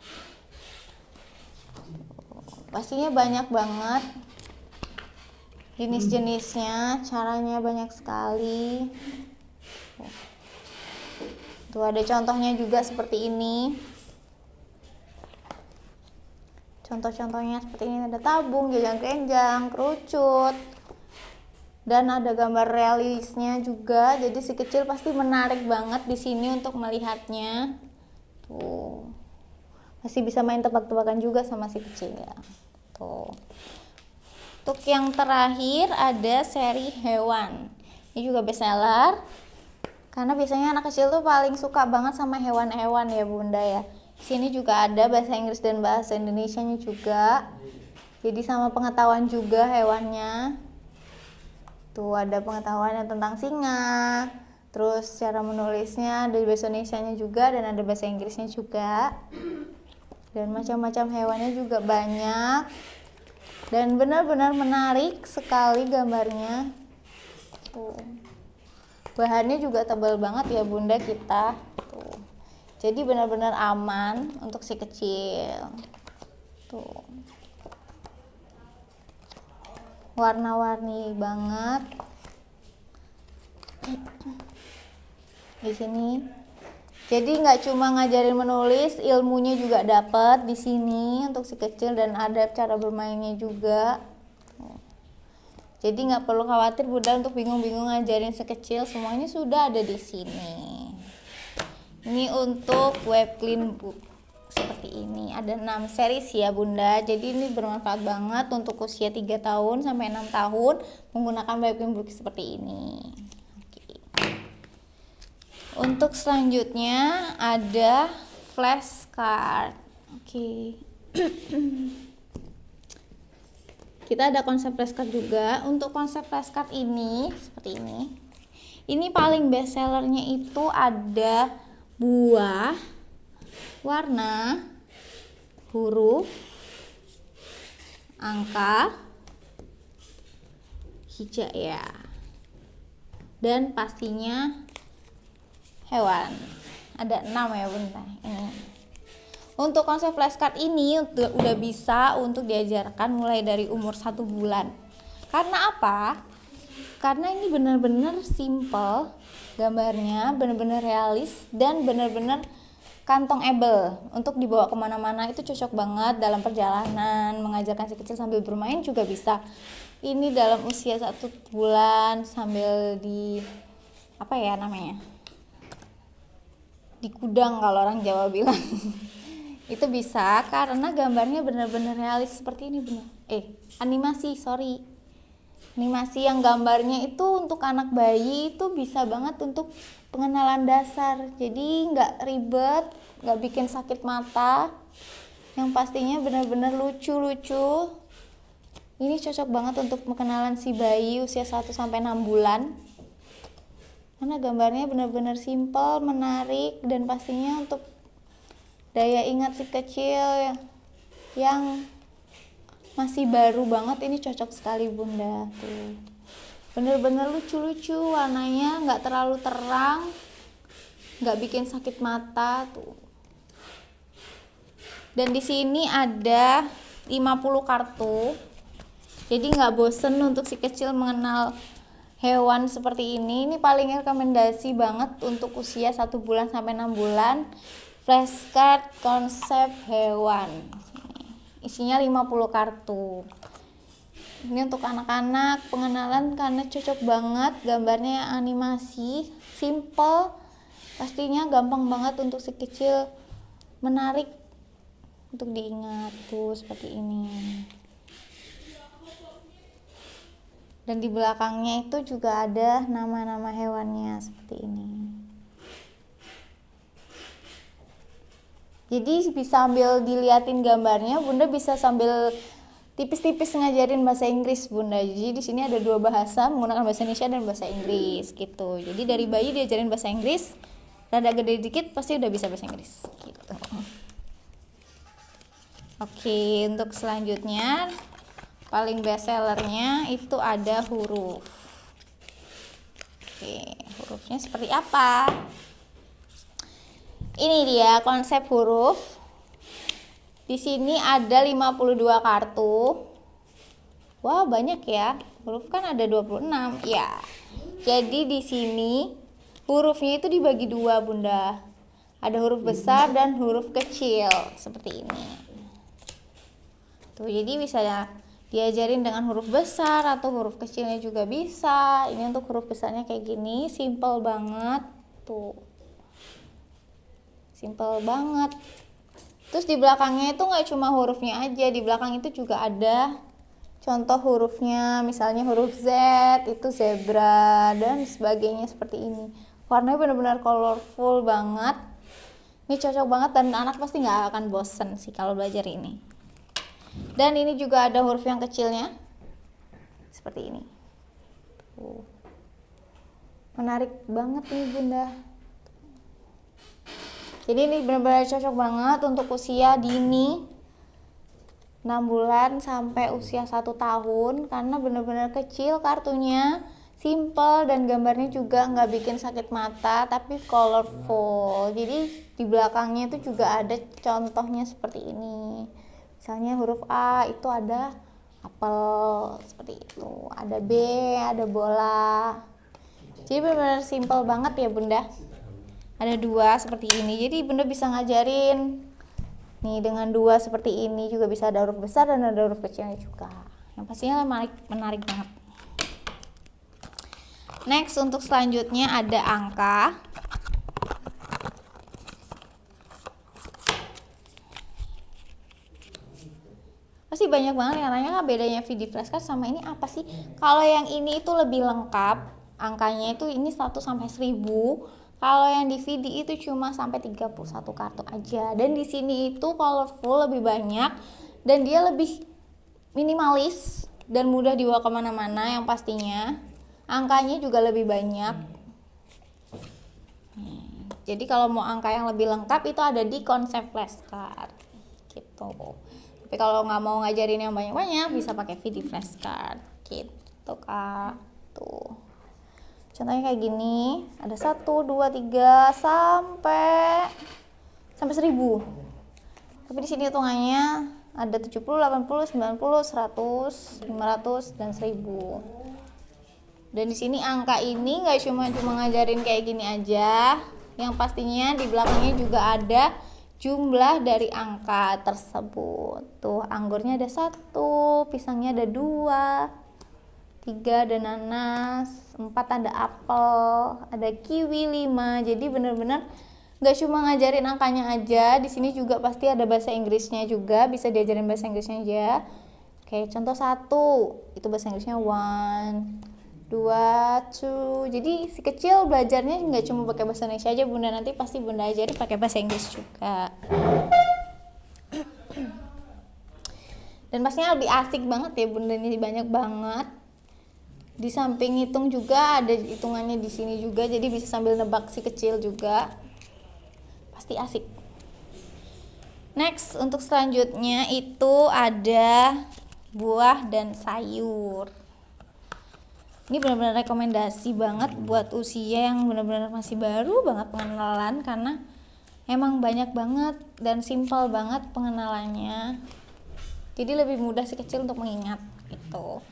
Pastinya banyak banget jenis-jenisnya, caranya banyak sekali. Tuh ada contohnya juga seperti ini. Contoh-contohnya seperti ini, ada tabung, genjang-genjang, kerucut, dan ada gambar realisnya juga. Jadi si kecil pasti menarik banget di sini untuk melihatnya. Tuh, masih bisa main tebak-tebakan juga sama si kecil ya. Tuh. Untuk yang terakhir ada seri hewan. Ini juga bestseller. Karena biasanya anak kecil tuh paling suka banget sama hewan-hewan ya Bunda ya. Di sini juga ada bahasa Inggris dan bahasa Indonesianya juga. Jadi sama pengetahuan juga hewannya. Tuh ada pengetahuannya tentang singa. Terus cara menulisnya ada bahasa Indonesianya juga dan ada bahasa Inggrisnya juga. Dan macam-macam hewannya juga banyak. Dan benar-benar menarik sekali gambarnya. Tuh. Bahannya juga tebal banget ya Bunda kita. Tuh. Jadi benar-benar aman untuk si kecil. Tuh. Warna-warni banget. Di sini. Jadi nggak cuma ngajarin menulis, ilmunya juga dapat di sini untuk si kecil dan ada cara bermainnya juga. Jadi nggak perlu khawatir Bunda untuk bingung-bingung ngajarin si kecil, semuanya sudah ada di sini. Ini untuk web clean book seperti ini. Ada 6 series ya Bunda. Jadi ini bermanfaat banget untuk usia 3 tahun sampai 6 tahun menggunakan web clean book seperti ini. Oke. Untuk selanjutnya ada flashcard. Oke. Kita ada konsep flashcard juga. Untuk konsep flashcard ini seperti ini. Ini paling best sellernya itu ada buah, warna, huruf, angka, hijaiyah, dan pastinya hewan. Ada 6 ya Bunda. Ini. Untuk konsep flashcard ini udah bisa untuk diajarkan mulai dari umur 1 bulan. Karena apa? Karena ini benar-benar simple gambarnya, benar-benar realis dan benar-benar kantong able untuk dibawa kemana-mana. Itu cocok banget dalam perjalanan, mengajarkan si kecil sambil bermain juga bisa. Ini dalam usia 1 bulan sambil di apa ya namanya, di kudang kalau orang Jawa bilang. Itu bisa karena gambarnya benar-benar realis seperti ini benar. Animasi yang gambarnya itu untuk anak bayi itu bisa banget untuk pengenalan dasar. Jadi nggak ribet, nggak bikin sakit mata. Yang pastinya benar-benar lucu-lucu. Ini cocok banget untuk pengenalan si bayi usia 1 sampai 6 bulan. Karena gambarnya benar-benar simpel, menarik dan pastinya untuk daya ingat si kecil yang masih baru banget ini cocok sekali Bunda. Tuh. Bener-bener lucu-lucu, warnanya nggak terlalu terang, nggak bikin sakit mata tuh. Dan di sini ada 50 kartu. Jadi nggak bosen untuk si kecil mengenal hewan seperti ini. Ini paling rekomendasi banget untuk usia 1 bulan sampai 6 bulan. Flashcard konsep hewan. Isinya 50 kartu. Ini untuk anak-anak pengenalan karena cocok banget, gambarnya animasi, simple, pastinya gampang banget untuk si kecil, menarik untuk diingat tuh seperti ini. Dan di belakangnya itu juga ada nama-nama hewannya seperti ini. Jadi bisa sambil diliatin gambarnya, Bunda bisa sambil tipis-tipis ngajarin bahasa Inggris Bunda. Jadi di sini ada 2 bahasa menggunakan bahasa Indonesia dan bahasa Inggris gitu. Jadi dari bayi diajarin bahasa Inggris, rada gede dikit pasti udah bisa bahasa Inggris gitu. Oke, untuk selanjutnya paling best sellernya itu ada huruf. Oke, hurufnya seperti apa? Ini dia konsep huruf. Di sini ada 52 kartu. Wah, banyak ya. Huruf kan ada 26. Ya. Jadi di sini hurufnya itu dibagi 2, Bunda. Ada huruf besar dan huruf kecil seperti ini. Tuh, jadi bisa ya diajarin dengan huruf besar atau huruf kecilnya juga bisa. Ini untuk huruf besarnya kayak gini, simple banget. Tuh. Simple banget. Terus di belakangnya itu nggak cuma hurufnya aja, di belakang itu juga ada contoh hurufnya, misalnya huruf Z itu zebra dan sebagainya seperti ini. Warnanya benar-benar colorful banget. Ini cocok banget dan anak pasti nggak akan bosen sih kalau belajar ini. Dan ini juga ada huruf yang kecilnya, seperti ini. Menarik banget nih Bunda. Jadi ini benar-benar cocok banget untuk usia dini 6 bulan sampai usia 1 tahun karena benar-benar kecil kartunya, simple dan gambarnya juga nggak bikin sakit mata tapi colorful. Jadi di belakangnya itu juga ada contohnya seperti ini. Misalnya huruf A itu ada apel seperti itu, ada B, ada bola. Jadi benar-benar simple banget ya Bunda. Ada 2 seperti ini, jadi Bunda bisa ngajarin nih dengan 2 seperti ini, juga bisa ada huruf besar dan ada huruf kecilnya juga. Yang pastinya menarik banget. Next, untuk selanjutnya ada angka. Pasti banyak banget yang nanya bedanya VD flashcard sama ini apa sih? Kalau yang ini itu lebih lengkap, angkanya itu ini 1 sampai 1000. Kalau yang di VD itu cuma sampai 31 kartu aja. Dan di sini itu colorful lebih banyak dan dia lebih minimalis dan mudah dibawa kemana-mana yang pastinya. Angkanya juga lebih banyak. Jadi kalau mau angka yang lebih lengkap itu ada di konsep flashcard gitu. Tapi kalau nggak mau ngajarin yang banyak-banyak bisa pakai VD flashcard gitu Kak. Tuh. Contohnya kayak gini, ada 1, 2, 3 sampai 1000. Tapi di sini hitungannya ada 70, 80, 90, 100, 500 dan 1000. Dan di sini angka ini nggak cuma ngajarin kayak gini aja, yang pastinya di belakangnya juga ada jumlah dari angka tersebut. Tuh, anggurnya ada 1, pisangnya ada 2, 3 ada nanas, 4 ada apel, ada kiwi 5. Jadi benar-benar nggak cuma ngajarin angkanya aja, di sini juga pasti ada bahasa Inggrisnya juga, bisa diajarin bahasa Inggrisnya aja. Oke, contoh 1 itu bahasa Inggrisnya 1, 2, 2. Jadi si kecil belajarnya nggak cuma pakai bahasa Indonesia aja Bunda, nanti pasti Bunda ajarin pakai bahasa Inggris juga. Dan pastinya lebih asik banget ya Bunda, ini banyak banget. Di samping hitung juga ada hitungannya di sini juga, jadi bisa sambil nebak si kecil juga. Pasti asik. Next, untuk selanjutnya itu ada buah dan sayur. Ini benar-benar rekomendasi banget buat usia yang benar-benar masih baru banget pengenalan karena emang banyak banget dan simpel banget pengenalannya. Jadi lebih mudah si kecil untuk mengingat gitu.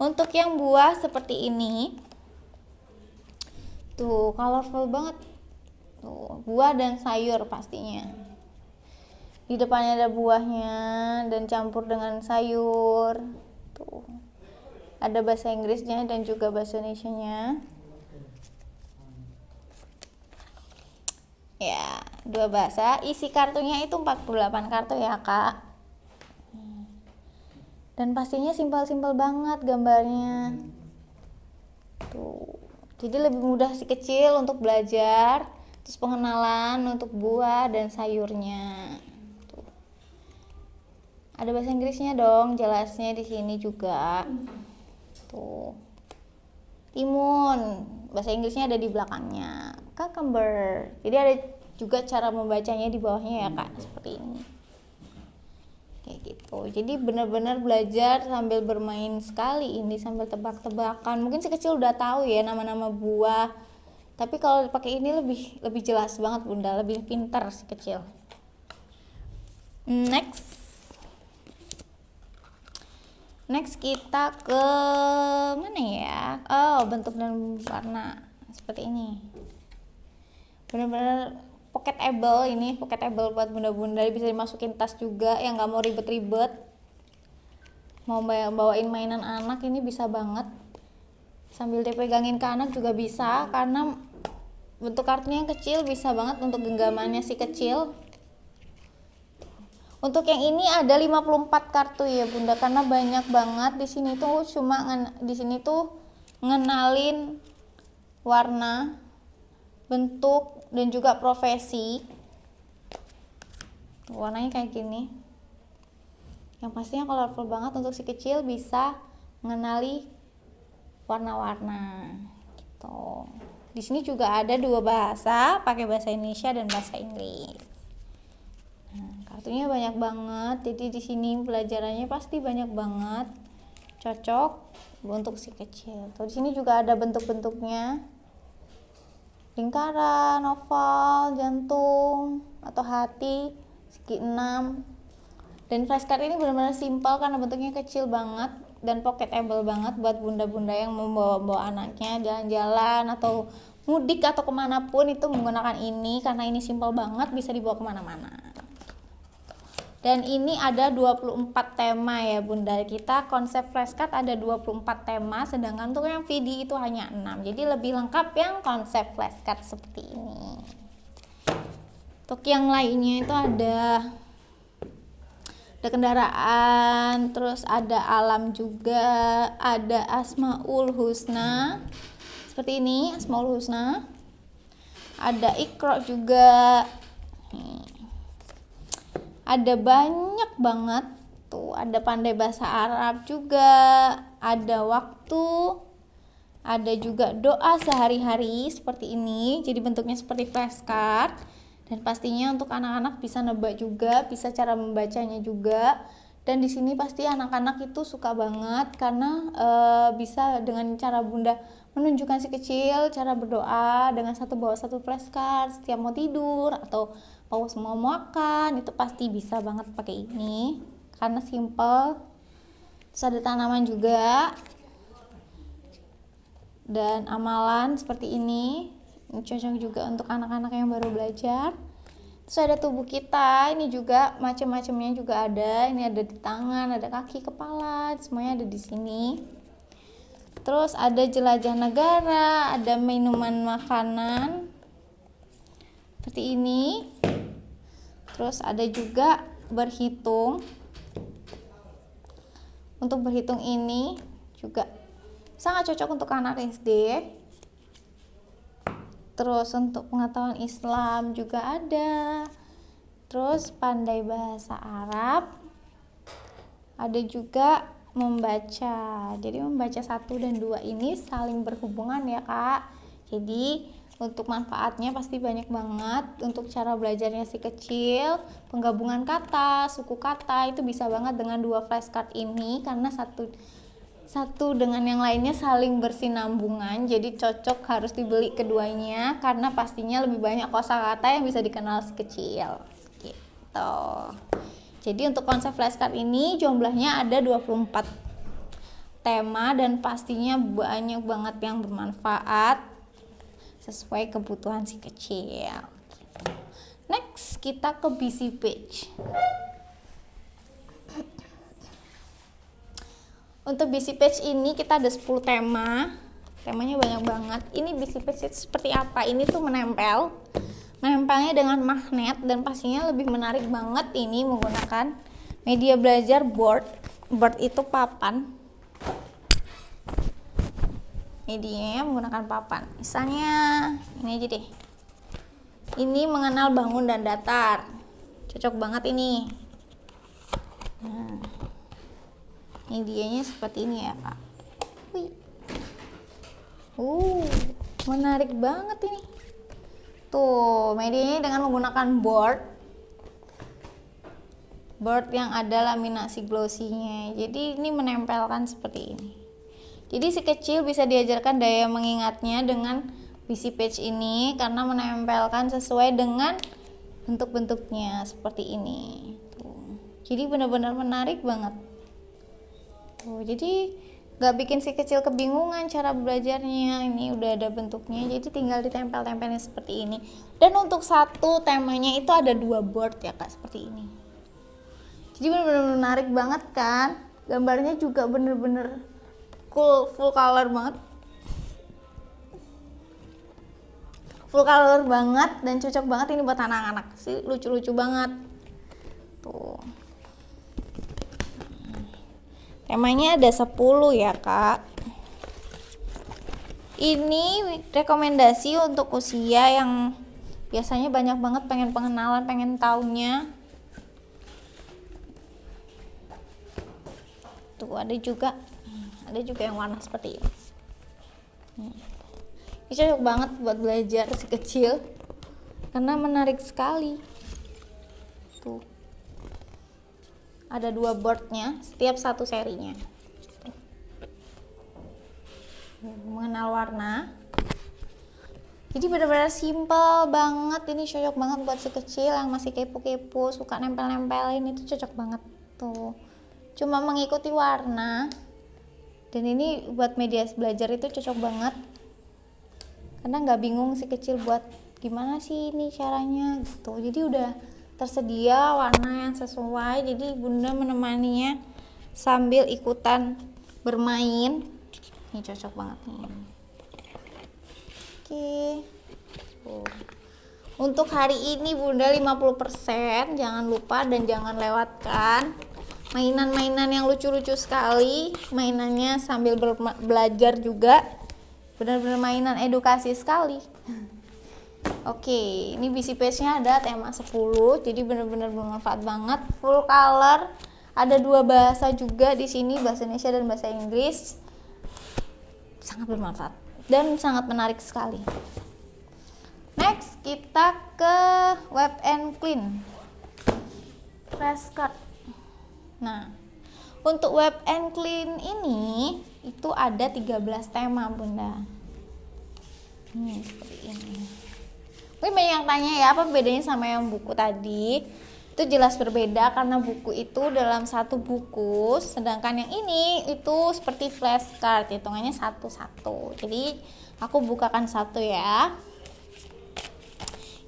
Untuk yang buah seperti ini, tuh colorful banget, tuh buah dan sayur pastinya. Di depannya ada buahnya dan campur dengan sayur. Tuh ada bahasa Inggrisnya dan juga bahasa Indonesianya. Ya, 2 bahasa. Isi kartunya itu 48 kartu ya Kak. Dan pastinya simpel-simpel banget gambarnya. Tuh. Jadi lebih mudah si kecil untuk belajar, terus pengenalan untuk buah dan sayurnya. Tuh. Ada bahasa Inggrisnya dong, jelasnya di sini juga. Tuh. Timun, bahasa Inggrisnya ada di belakangnya. Cucumber. Jadi ada juga cara membacanya di bawahnya ya Kak, seperti ini. Kayak gitu. Jadi benar-benar belajar sambil bermain sekali ini, sambil tebak-tebakan. Mungkin si kecil udah tahu ya nama-nama buah. Tapi kalau pakai ini lebih jelas banget Bunda, lebih pintar si kecil. Next kita ke mana ya? Oh, bentuk dan warna seperti ini. Benar-benar pocketable ini, pocketable buat bunda-bunda, bisa dimasukin tas juga yang nggak mau ribet-ribet. Mau bawain mainan anak ini bisa banget. Sambil dipegangin ke anak juga bisa, karena bentuk kartunya yang kecil, bisa banget untuk genggamannya si kecil. Untuk yang ini ada 54 kartu ya Bunda, karena banyak banget. Di sini tuh ngenalin warna, bentuk, dan juga profesi. Warnanya kayak gini. Yang pastinya colorful banget, untuk si kecil bisa mengenali warna-warna gitu. Di sini juga ada 2 bahasa, pakai bahasa Indonesia dan bahasa Inggris. Kartunya banyak banget, jadi di sini pelajarannya pasti banyak banget, cocok untuk si kecil. Tuh, di sini juga ada bentuk-bentuknya, lingkaran, oval, jantung, atau hati, segi 6. Dan flashcard ini benar-benar simpel karena bentuknya kecil banget dan pocketable banget buat bunda-bunda yang membawa anaknya jalan-jalan atau mudik atau kemanapun, itu menggunakan ini karena ini simpel banget, bisa dibawa kemana-mana. Dan ini ada 24 tema ya Bunda. Kita konsep flashcard ada 24 tema, sedangkan untuk yang VD itu hanya 6. Jadi lebih lengkap yang konsep flashcard seperti ini. Untuk yang lainnya itu ada kendaraan, terus ada alam juga, ada Asmaul Husna. Seperti ini, Asmaul Husna. Ada Iqra juga. Ada banyak banget tuh, ada pandai bahasa Arab juga, ada waktu, ada juga doa sehari-hari seperti ini. Jadi bentuknya seperti flashcard, dan pastinya untuk anak-anak bisa nebak juga, bisa cara membacanya juga. Dan di sini pasti anak-anak itu suka banget karena bisa dengan cara Bunda menunjukkan si kecil cara berdoa dengan bawa satu flashcard setiap mau tidur atau mau makan, itu pasti bisa banget pakai ini karena simple. Terus ada tanaman juga dan amalan seperti ini cocok juga untuk anak-anak yang baru belajar. Terus ada tubuh kita, ini juga macam-macamnya juga ada. Ini ada di tangan, ada kaki, kepala, semuanya ada di sini. Terus ada jelajah negara, ada minuman makanan seperti ini. Terus ada juga berhitung. Untuk berhitung ini juga sangat cocok untuk anak SD. Terus untuk pengetahuan Islam juga ada. Terus pandai bahasa Arab. Ada juga membaca. Jadi membaca 1 dan 2 ini saling berhubungan ya Kak. Jadi untuk manfaatnya pasti banyak banget. Untuk cara belajarnya si kecil, penggabungan kata, suku kata, itu bisa banget dengan 2 flashcard ini karena satu dengan yang lainnya saling bersinambungan. Jadi cocok, harus dibeli keduanya karena pastinya lebih banyak kosakata yang bisa dikenal si kecil gitu. Jadi untuk konsep flashcard ini jumlahnya ada 24 tema dan pastinya banyak banget yang bermanfaat sesuai kebutuhan si kecil. Next, kita ke busy page. Untuk busy page ini kita ada 10 tema. Temanya banyak banget. Ini busy page itu seperti apa? Ini tuh menempelnya dengan magnet dan pastinya lebih menarik banget ini menggunakan media belajar board. Board itu papan. Medianya menggunakan papan. Misalnya ini aja deh. Ini mengenal bangun dan datar. Cocok banget ini. Nah, ini dianya seperti ini ya kak. Wih. Menarik banget ini. Tuh, medianya dengan menggunakan board yang ada laminasi glossy-nya. Jadi ini menempelkan seperti ini. Jadi si kecil bisa diajarkan daya mengingatnya dengan BC Page ini karena menempelkan sesuai dengan bentuk-bentuknya seperti ini. Tuh. Jadi benar-benar menarik banget. Tuh, jadi nggak bikin si kecil kebingungan cara belajarnya. Ini udah ada bentuknya, jadi tinggal ditempel-tempelnya seperti ini. Dan untuk satu temanya itu ada 2 board ya kak, seperti ini. Jadi benar-benar menarik banget kan, gambarnya juga bener-bener cool, full color banget dan cocok banget ini buat anak-anak sih, lucu-lucu banget tuh. Temanya ada 10 ya kak. Ini rekomendasi untuk usia yang biasanya banyak banget pengen pengenalan, pengen taunya. Tuh ada juga yang warna seperti ini. Ini cocok banget buat belajar si kecil karena menarik sekali. Tuh ada 2 boardnya, setiap satu serinya. Mengenal warna. Jadi benar-benar simple banget. Ini cocok banget buat si kecil yang masih kepo-kepo, suka nempel-nempelin, itu cocok banget tuh. Cuma mengikuti warna. Dan ini buat media belajar itu cocok banget karena nggak bingung si kecil buat gimana sih ini caranya gitu. Jadi udah tersedia warna yang sesuai, jadi bunda menemaninya sambil ikutan bermain. Ini cocok banget nih. Oke. Untuk hari ini bunda 50%, jangan lupa dan jangan lewatkan mainan-mainan yang lucu-lucu sekali. Mainannya sambil belajar juga, benar-benar mainan edukasi sekali. Oke, ini BC Page nya ada tema 10, jadi benar-benar bermanfaat banget, full color. Ada 2 bahasa juga di sini, bahasa Indonesia dan bahasa Inggris. Sangat bermanfaat dan sangat menarik sekali. Next kita ke Web and Clean flashcard. Nah, untuk Web and Clean ini itu ada 13 tema bunda. Seperti ini. Mungkin banyak yang tanya ya, apa bedanya sama yang buku tadi? Itu jelas berbeda karena buku itu dalam satu buku, sedangkan yang ini itu seperti flashcard, hitungannya satu-satu. Jadi aku bukakan satu ya.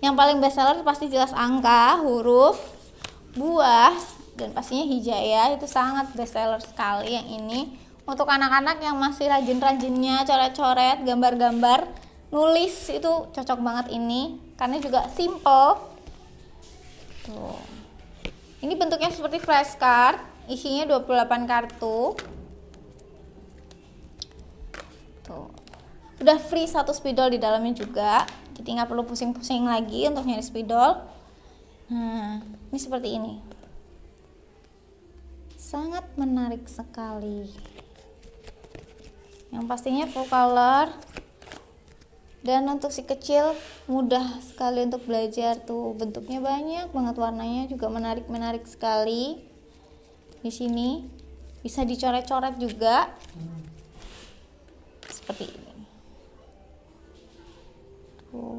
Yang paling bestseller pasti jelas angka, huruf, buah, dan pastinya hijayah, itu sangat bestseller sekali yang ini. Untuk anak-anak yang masih rajin-rajinnya coret-coret, gambar-gambar, nulis, itu cocok banget ini karena juga simple. Tuh. Ini bentuknya seperti flashcard, isinya 28 kartu. Tuh. Udah free 1 spidol di dalamnya juga, jadi nggak perlu pusing-pusing lagi untuk nyari spidol. Nah, ini seperti ini. Sangat menarik sekali. Yang pastinya full color. Dan untuk si kecil mudah sekali untuk belajar tuh, bentuknya banyak banget, warnanya juga menarik sekali. Di sini bisa dicoret-coret juga. Seperti ini. Tuh.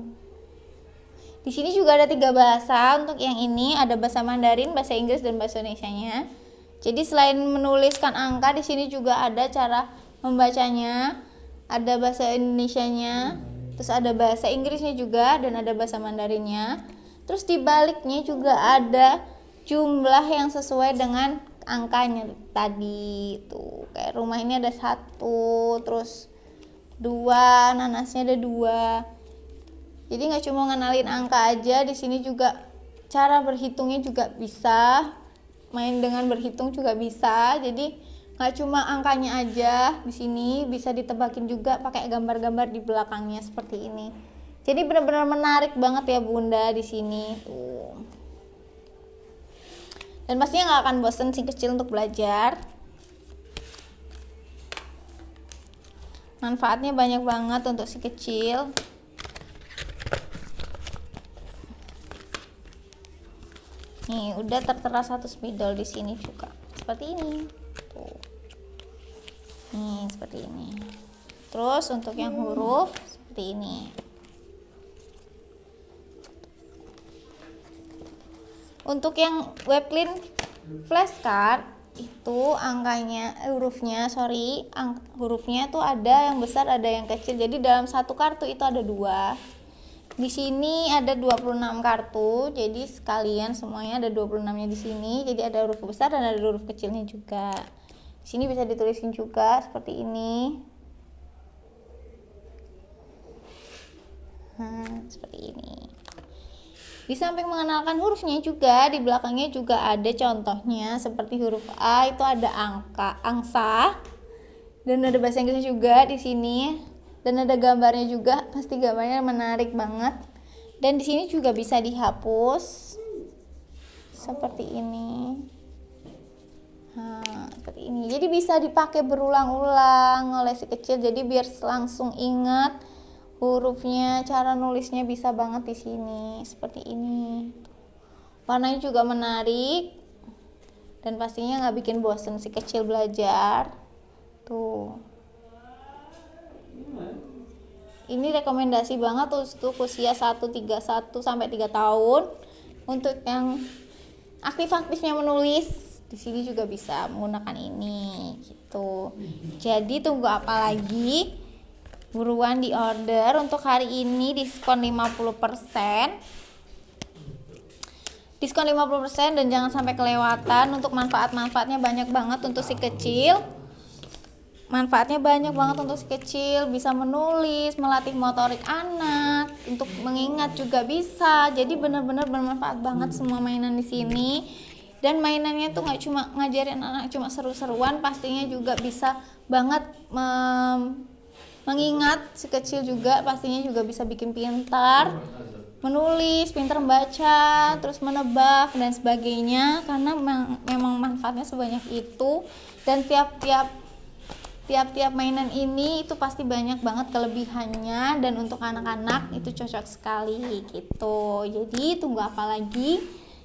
Di sini juga ada 3 bahasa. Untuk yang ini ada bahasa Mandarin, bahasa Inggris, dan bahasa Indonesianya. Jadi selain menuliskan angka, di sini juga ada cara membacanya, ada bahasa Indonesianya, terus ada bahasa Inggrisnya juga, dan ada bahasa Mandarinnya. Terus di baliknya juga ada jumlah yang sesuai dengan angkanya tadi. Tuh, kayak rumah ini ada 1, terus 2, nanasnya ada 2. Jadi nggak cuma ngenalin angka aja, di sini juga cara berhitungnya juga bisa. Main dengan berhitung juga bisa. Jadi nggak cuma angkanya aja, di sini bisa ditebakin juga pakai gambar-gambar di belakangnya seperti ini. Jadi benar-benar menarik banget ya bunda di sini. Tuh. Dan pastinya nggak akan bosen si kecil untuk belajar. Manfaatnya banyak banget untuk si kecil. Nih, udah tertera satu spidol di sini juga. Seperti ini. Tuh. Nih, seperti ini. Terus untuk yang huruf seperti ini. Untuk yang Webclean flashcard itu hurufnya tuh ada yang besar, ada yang kecil. Jadi dalam satu kartu itu ada 2. Di sini ada 26 kartu. Jadi sekalian semuanya ada 26-nya di sini. Jadi ada huruf besar dan ada huruf kecilnya juga. Di sini bisa ditulisin juga seperti ini. Seperti ini. Di samping mengenalkan hurufnya juga, di belakangnya juga ada contohnya. Seperti huruf A itu ada angsa, dan ada bahasa Inggrisnya juga di sini, dan ada gambarnya juga. Pasti gambarnya menarik banget. Dan di sini juga bisa dihapus seperti ini. Seperti ini. Jadi bisa dipakai berulang-ulang oleh si kecil. Jadi biar langsung ingat hurufnya, cara nulisnya bisa banget di sini. Seperti ini. Warnanya juga menarik dan pastinya nggak bikin bosen si kecil belajar. Tuh. Ini rekomendasi banget untuk usia 1 sampai 3 tahun. Untuk yang aktif-aktifnya menulis, di sini juga bisa menggunakan ini gitu. Jadi tunggu apa lagi? Buruan di order. Untuk hari ini diskon 50%. Diskon 50% dan jangan sampai kelewatan. Untuk manfaatnya banyak banget untuk si kecil. Manfaatnya banyak banget untuk si kecil. Bisa menulis, melatih motorik anak, untuk mengingat juga bisa. Jadi benar-benar bermanfaat banget semua mainan di sini. Dan mainannya tuh nggak cuma ngajarin anak cuma seru-seruan, pastinya juga bisa banget mengingat si kecil juga. Pastinya juga bisa bikin pintar menulis, pintar membaca, terus menebak dan sebagainya, karena memang manfaatnya sebanyak itu. Dan tiap-tiap mainan ini itu pasti banyak banget kelebihannya, dan untuk anak-anak itu cocok sekali gitu. Jadi tunggu apa lagi?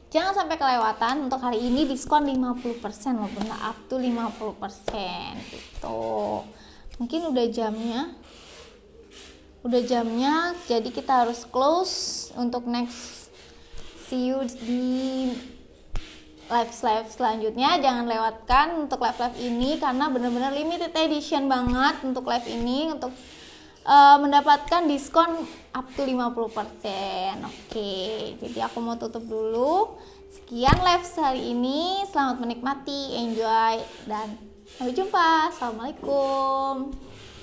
Jangan sampai kelewatan. Untuk hari ini diskon 50% loh, bener, up to 50% gitu. Mungkin udah jamnya, jadi kita harus close. Untuk next, see you di live selanjutnya. Jangan lewatkan untuk live ini, karena benar-benar limited edition banget untuk live ini, untuk mendapatkan diskon up to 50%. Oke, jadi aku mau tutup dulu. Sekian live hari ini. Selamat menikmati, enjoy, dan sampai jumpa. Assalamualaikum.